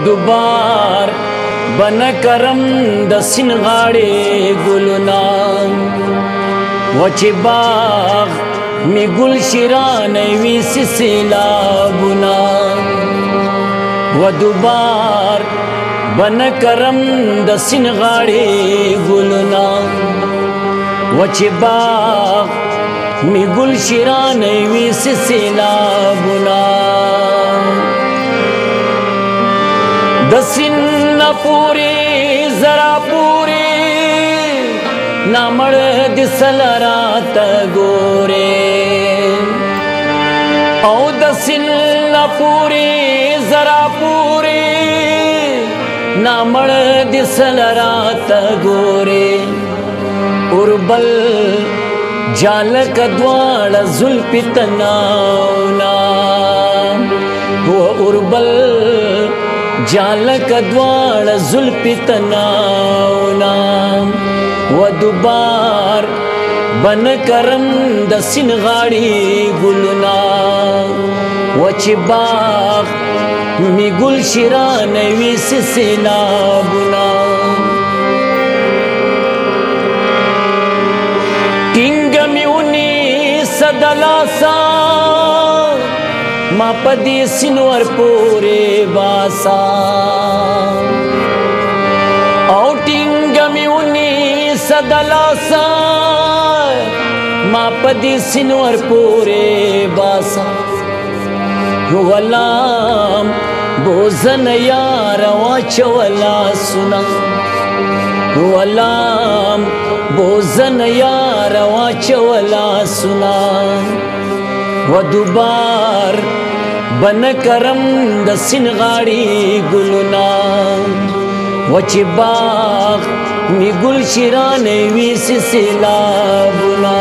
دوبار بن کرم د سین غاړې ګلونا وچ باغ می ګل شیران وی سیلابونا و دوبار بن کرم د سین غاړې ګلونا وچ باغ می ګل شیران وی سیلابونا د سین پوری زرا پوری نامړ د سلرات ګوره او د سین پوری زرا پوری نامړ د سلرات ګوره اوربل جال کدوال زلف تناونا و اوربل جال کدوال زلف تناونا و دوبار بن کرم د سین غاړې ګلونا وچ باغ می ګل شیران وی سیلابونا ټینګ میونی صدلاسا ما پدی سنور پورے باسا او ټینګ میونی صدلاسا ما پدی سنور پورے باسا غلام بوزن یار واچولا سنا غلام بوزن یار واچولا سنا و دوبار بن کرم د سین غاړې ګلونا وچ باغ می ګل شیران وی سیلابونا